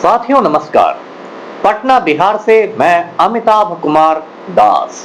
साथियों नमस्कार। पटना बिहार से मैं अमिताभ कुमार दास,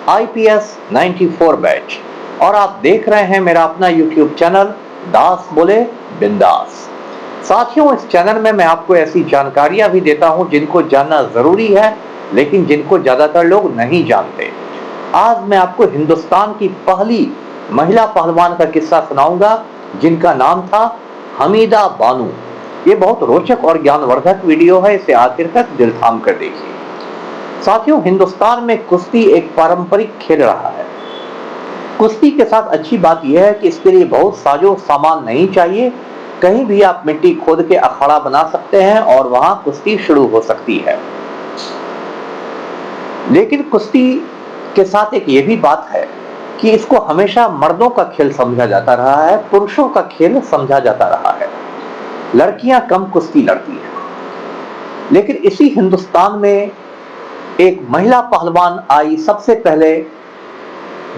आईपीएस 94 बैच, और आप देख रहे हैं मेरा अपना यूट्यूब चैनल दास बोले बिंदास। साथियों, इस चैनल में मैं आपको ऐसी जानकारियां भी देता हूं जिनको जानना जरूरी है, लेकिन जिनको ज्यादातर लोग नहीं जानते। आज मैं आपको हिंदुस्तान की पहली महिला पहलवान का किस्सा सुनाऊंगा, जिनका नाम था हमीदा बानो। ये बहुत रोचक और ज्ञानवर्धक वीडियो है, इसे आखिर तक दिल थाम कर देखिए। साथियों, हिंदुस्तान में कुश्ती एक पारंपरिक खेल रहा है। कुश्ती के साथ अच्छी बात यह है कि इसके लिए बहुत साजो सामान नहीं चाहिए। कहीं भी आप मिट्टी खोद के अखाड़ा बना सकते हैं और वहां कुश्ती शुरू हो सकती है। लेकिन कुश्ती के साथ एक ये भी बात है कि इसको हमेशा मर्दों का खेल समझा जाता रहा है, पुरुषों का खेल समझा जाता रहा है। लड़कियां कम कुश्ती लड़ती हैं। लेकिन इसी हिंदुस्तान में एक महिला पहलवान आई सबसे पहले,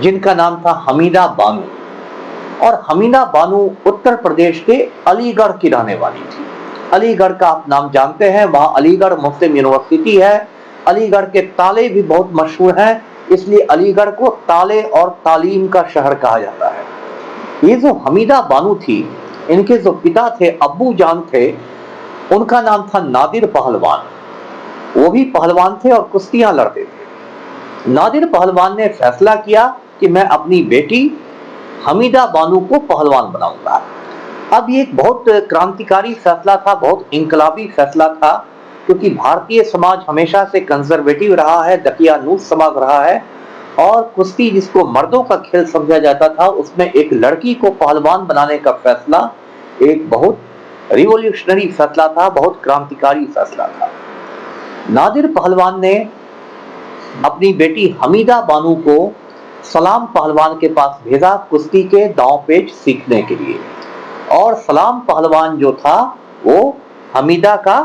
जिनका नाम था हमीदा बानो। और हमीदा बानो उत्तर प्रदेश के अलीगढ़ की रहने वाली थी। अलीगढ़ का आप नाम जानते हैं, वहां अलीगढ़ मुस्लिम यूनिवर्सिटी है। अलीगढ़ के ताले भी बहुत मशहूर हैं, इसलिए अलीगढ़ को ताले और तालीम का शहर कहा जाता है। ये जो हमीदा बानो थी, इनके जो पिता थे, अब्बू जान थे, उनका नाम था नादिर पहलवान। वो भी पहलवान थे और कुश्तियां लड़ते थे। नादिर पहलवान ने फैसला किया कि मैं अपनी बेटी हमीदा बानो को पहलवान बनाऊंगा। अब ये एक बहुत क्रांतिकारी फैसला था, बहुत इंकलाबी फैसला था, क्योंकि भारतीय समाज हमेशा से कंजर्वेटिव रहा है, दकियानूस समाज रहा है, और कुश्ती जिसको मर्दों का खेल समझा जाता था, उसमें एक लड़की को पहलवान बनाने का फैसला एक बहुत रिवॉल्यूशनरी फैसला था, बहुत क्रांतिकारी फैसला था। नादिर पहलवान ने अपनी बेटी हमीदा बानो को सलाम पहलवान के पास भेजा कुश्ती के दांव पेच सीखने के लिए। और सलाम पहलवान जो था वो हमीदा का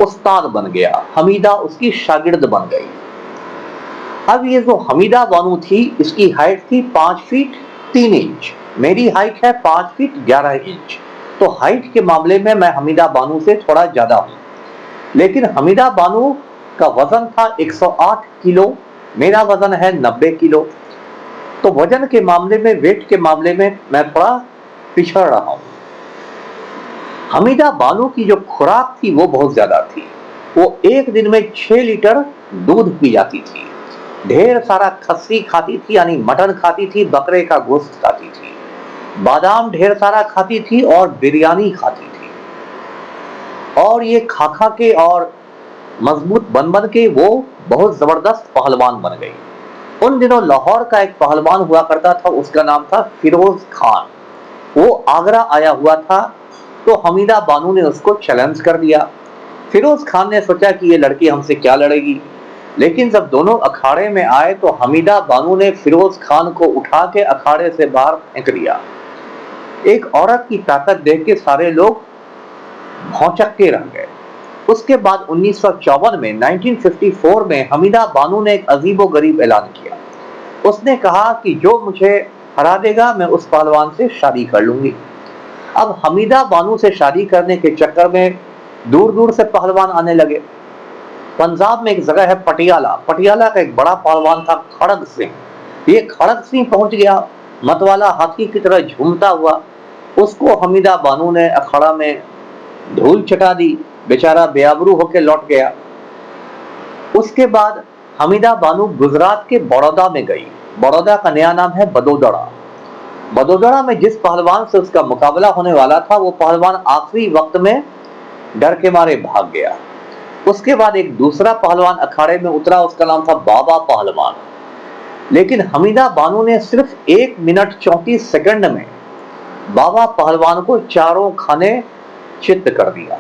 उस्ताद बन गया, हमीदा उसकी शागिर्द बन गई। अब ये जो हमीदा बानो थी, इसकी हाइट थी 5 फीट 3 इंच। मेरी हाइट है 5 फीट 11 इंच। तो हाइट के मामले में मैं हमीदा बानो से थोड़ा ज्यादा हूं। लेकिन हमीदा बानो का वजन था 108 किलो, मेरा वजन है 90 किलो। तो वजन के मामले में, वेट के मामले में मैं थोड़ा पिछड़ रहा हूं। हमीदा बानो की जो खुराक थी वो बहुत ज्यादा थी। वो एक दिन में 6 लीटर दूध पी जाती थी, ढेर सारा खस्सी खाती थी, यानी मटन खाती थी, बकरे का गोश्त खाती थी, बादाम ढेर सारा खाती थी और बिरयानी खाती थी। और ये खा खा के और मजबूत बन बन के वो बहुत जबरदस्त पहलवान बन गई। उन दिनों लाहौर का एक पहलवान हुआ करता था, उसका नाम था फिरोज खान। वो आगरा आया हुआ था, तो हमीदा बानो ने उसको चैलेंज कर दिया। फिरोज खान ने सोचा कि ये लड़की हमसे क्या लड़ेगी, लेकिन जब दोनों अखाड़े में आए तो हमीदा बानो ने फिरोज खान को उठा के अखाड़े से बाहर फेंक दिया। एक औरत की ताकत देख के सारे लोग भौचक्के के रह गए। उसके बाद 1954 में 1954 में हमीदा बानो ने एक अजीबोगरीब ऐलान किया। उसने कहा कि जो मुझे हरा देगा मैं उस पहलवान से शादी कर लूंगी। अब हमीदा बानो से शादी करने के चक्कर में दूर दूर से पहलवान आने लगे। पंजाब में एक जगह है पटियाला, पटियाला का एक बड़ा पहलवान था खड़ग सिंह। ये खड़ग सिंह पहुंच गया मतवाला हाथी की तरह झूमता हुआ। उसको हमीदा बानो ने अखाड़ा में धूल चटा दी, बेचारा बेआबरू होकर लौट गया। उसके बाद हमीदा बानो गुजरात के बड़ौदा में गई। बड़ौदा का नया नाम है बदोदड़ा। बदोदड़ा में जिस पहलवान से उसका मुकाबला होने वाला था, वो पहलवान आखिरी वक्त में डर के मारे भाग गया। उसके बाद एक दूसरा पहलवान अखाड़े में उतरा, उसका नाम था बाबा पहलवान। लेकिन हमीदा बानो ने सिर्फ 1 मिनट 34 सेकंड में बाबा पहलवान को चारों खाने चित्त कर दिया।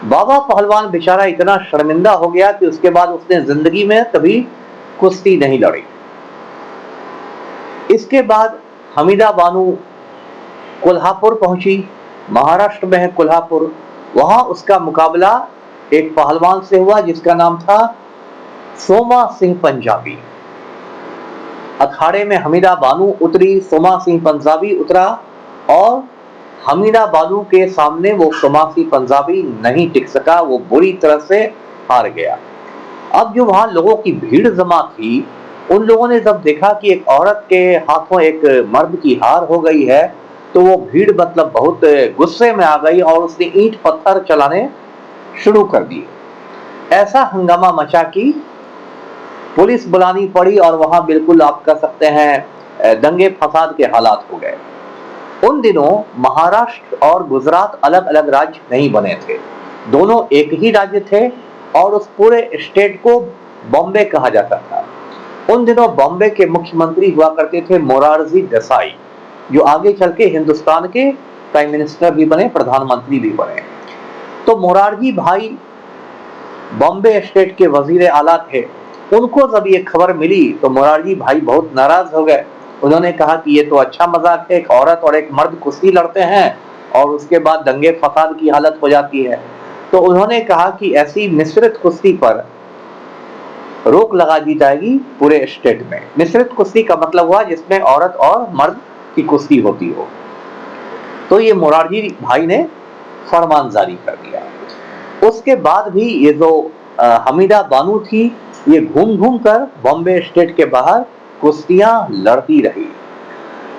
बाबा पहलवान बेचारा इतना शर्मिंदा हो गया कि उसके बाद उसने जिंदगी में कभी कुश्ती नहीं लड़ी। इसके बाद हमीदा बानो कोल्हापुर पहुंची, महाराष्ट्र में है कोल्हापुर। वहां उसका मुकाबला एक पहलवान से हुआ जिसका नाम था सोमा सिंह पंजाबी। अखाड़े में हमीदा बानो उतरी, सोमा सिंह पंजाबी उतरा और हमीदा बानू के सामने वो कमासी पंजाबी नहीं टिक सका, वो बुरी तरह से हार गया। अब जो वहां लोगों की भीड़ जमा थी, उन लोगों ने जब देखा कि एक औरत के हाथों एक मर्द की हार हो गई है, तो वो भीड़ मतलब बहुत गुस्से में आ गई और उसने ईंट पत्थर चलाने शुरू कर दिए। ऐसा हंगामा मचा कि पुलिस बुलानी पड़ी और वहां बिल्कुल आप कह सकते हैं दंगे फसाद के हालात हो गए। उन दिनों महाराष्ट्र और गुजरात अलग अलग राज्य नहीं बने थे, दोनों एक ही राज्य थे और उस पूरे स्टेट को बॉम्बे कहा जाता था। उन दिनों बॉम्बे के मुख्यमंत्री हुआ करते थे मोरारजी देसाई, जो आगे चल के हिंदुस्तान के प्राइम मिनिस्टर भी बने, प्रधानमंत्री भी बने। तो मोरारजी भाई बॉम्बे स्टेट के वजीर आला थे। उनको जब ये खबर मिली तो मोरारजी भाई बहुत नाराज हो गए। उन्होंने कहा कि ये तो अच्छा मजाक है, एक औरत और एक मर्द कुश्ती लड़ते हैं और उसके बाद दंगे फसाद की हालत हो जाती है। तो उन्होंने कहा कि ऐसी मिश्रित कुश्ती पर रोक लगा दी जाएगी पूरे स्टेट में। मिश्रित कुश्ती का मतलब हुआ जिसमें औरत और मर्द की कुश्ती होती हो। तो ये मोरारजी भाई ने फरमान जारी कर दिया। उसके बाद भी ये जो हमीदा बानू थी, ये घूम घूम कर बॉम्बे स्टेट के बाहर कुश्तियां लड़ती रही।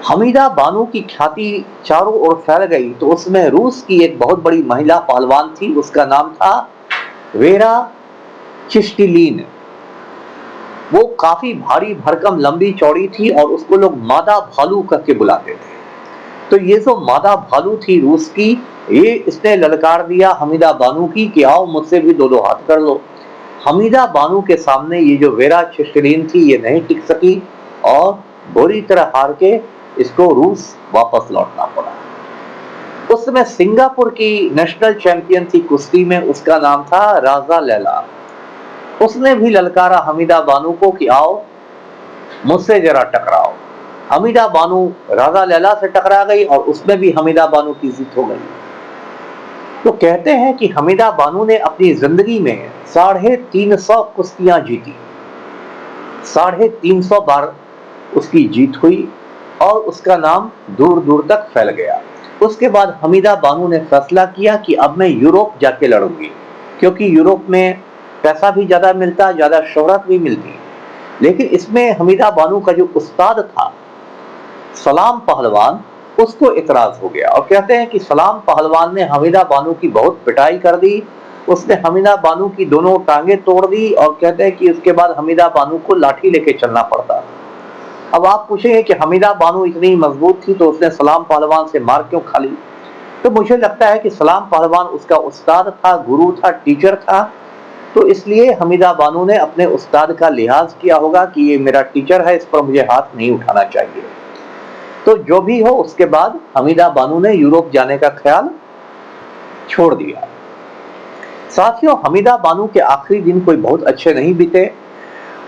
हमीदा बानू की ख्याति चारों ओर फैल गई, तो उसमें रूस की एक बहुत बड़ी महिला पहलवान थी, उसका नाम था वेरा चिस्टिलिन। वो काफी भारी भरकम लंबी चौड़ी थी और उसको लोग मादा भालू करके बुलाते थे। तो ये जो मादा भालू थी रूस की, ये इसने ललकार दिया हमीदा बानू की कि आओ मुझसे भी दो हाथ कर लो। हमीदा बानू के सामने ये जो वेरा चिस्टिलिन थी, ये नहीं टिक सकी और बुरी तरह हार के इसको रूस वापस लौटना पड़ा। उस समय सिंगापुर की नेशनल चैंपियन थी कुश्ती में, उसका नाम था राजा लैला। उसने भी ललकारा हमीदा बानू को कि आओ मुझसे जरा टकराओ। हमीदा बानू राजा लैला से टकरा गई और उसमें भी हमीदा बानू की जीत हो गई। तो कहते हैं कि हमीदा बानू ने अपनी जिंदगी में 350 कुश्तियां जीती, 350 बार उसकी जीत हुई और उसका नाम दूर दूर तक फैल गया। उसके बाद हमीदा बानू ने फैसला किया कि अब मैं यूरोप जाके लड़ूंगी, क्योंकि यूरोप में पैसा भी ज्यादा मिलता, ज्यादा शोहरत भी मिलती। लेकिन इसमें हमीदा बानू का जो उस्ताद था सलाम पहलवान, उसको इतराज हो गया और कहते हैं कि सलाम पहलवान ने हमीदा बानू की बहुत पिटाई कर दी। उसने हमीदा बानू की दोनों टांगे तोड़ दी और कहते हैं कि उसके बाद हमीदा बानू को लाठी लेके चलना पड़ता। अब आप पूछेंगे कि हमीदा बानू इतनी मजबूत थी तो उसने सलाम पहलवान से मार क्यों खा ली? तो मुझे लगता है कि सलाम पहलवान उसका उस्ताद था, गुरु था, टीचर था। तो इसलिए हमीदा बानू ने अपने उस्ताद का लिहाज किया होगा कि ये मेरा टीचर है, इस पर मुझे हाथ नहीं उठाना चाहिए। तो जो भी हो, उसके बाद हमीदा बानू ने यूरोप जाने का ख्याल छोड़ दिया। साथियों, हमीदा बानू के आखिरी दिन कोई बहुत अच्छे नहीं बीते।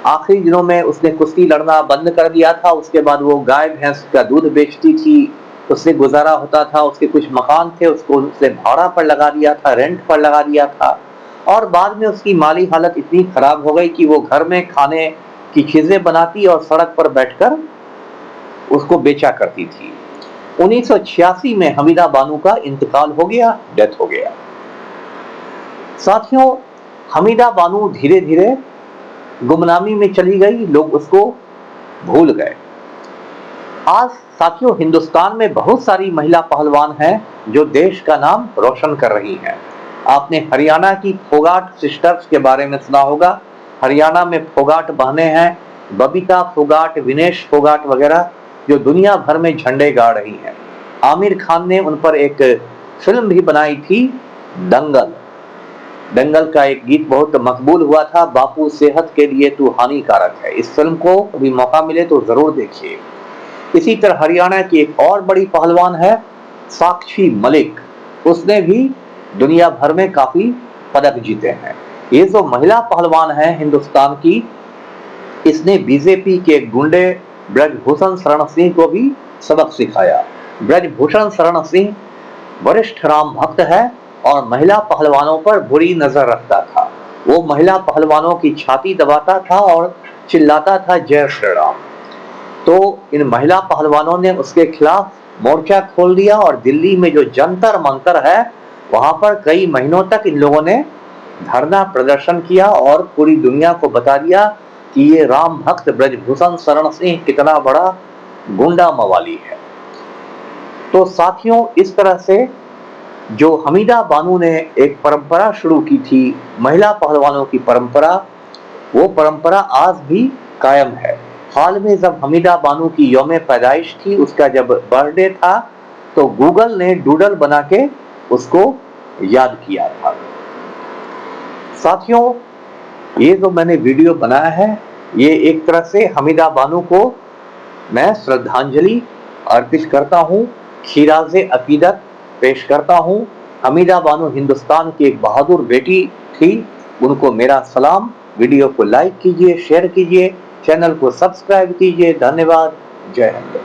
आखिरी दिनों में उसने कुश्ती लड़ना बंद कर दिया था। उसके बाद वो गाय भैंस का दूध बेचती थी, उससे गुजारा होता था। उसके कुछ मकान थे, उसको उसने भाड़ा पर लगा दिया था, रेंट पर लगा दिया था। और बाद में उसकी माली हालत इतनी खराब हो गई कि वो घर में खाने की चीजें बनाती और सड़क पर बैठकर उसको बेचा करती थी। 1986 में हमीदा बानू का इंतकाल हो गया, डेथ हो गया। साथियों, हमीदा बानू धीरे धीरे गुमनामी में चली गई, लोग उसको भूल गए। आज साथियों, हिंदुस्तान में बहुत सारी महिला पहलवान हैं जो देश का नाम रोशन कर रही हैं। आपने हरियाणा की फोगाट सिस्टर्स के बारे में सुना होगा। हरियाणा में फोगाट बहनें हैं, बबीता फोगाट, विनेश फोगाट वगैरह, जो दुनिया भर में झंडे गाड़ रही हैं। आमिर खान ने उन पर एक फिल्म भी बनाई थी, दंगल। दंगल का एक गीत बहुत मकबूल हुआ था, बापू सेहत के लिए तू हानिकारक है। इस फिल्म को कभी मौका मिले तो जरूर देखिए। इसी तरह हरियाणा की एक और बड़ी पहलवान है साक्षी मलिक, उसने भी दुनिया भर में काफी पदक जीते हैं। ये जो महिला पहलवान है हिंदुस्तान की, इसने बीजेपी के गुंडे ब्रजभूषण शरण सिंह को भी सबक सिखाया। ब्रजभूषण शरण सिंह वरिष्ठ राम भक्त है और महिला पहलवानों पर बुरी नजर रखता था। वो महिला पहलवानों की छाती दबाता था और चिल्लाता था जय श्री राम। तो इन महिला पहलवानों ने उसके खिलाफ मोर्चा खोल दिया और दिल्ली में जो जंतर मंतर है वहां पर कई महीनों तक इन लोगों ने धरना प्रदर्शन किया और पूरी दुनिया को बता दिया कि ये राम भक्त ब्रजभूषण शरण सिंह कितना बड़ा गुंडा मवाली है। तो साथियों, इस तरह से जो हमीदा बानो ने एक परंपरा शुरू की थी, महिला पहलवानों की परंपरा, वो परंपरा आज भी कायम है। हाल में जब हमीदा बानो की यौम पैदाइश थी, उसका जब बर्थडे था, तो गूगल ने डूडल बना के उसको याद किया था। साथियों, ये जो मैंने वीडियो बनाया है, ये एक तरह से हमीदा बानो को मैं श्रद्धांजलि अर्पित करता हूँ, खिराज़े अकीदत पेश करता हूँ। हमीदा बानो हिंदुस्तान की एक बहादुर बेटी थी, उनको मेरा सलाम। वीडियो को लाइक कीजिए, शेयर कीजिए, चैनल को सब्सक्राइब कीजिए। धन्यवाद। जय हिंद।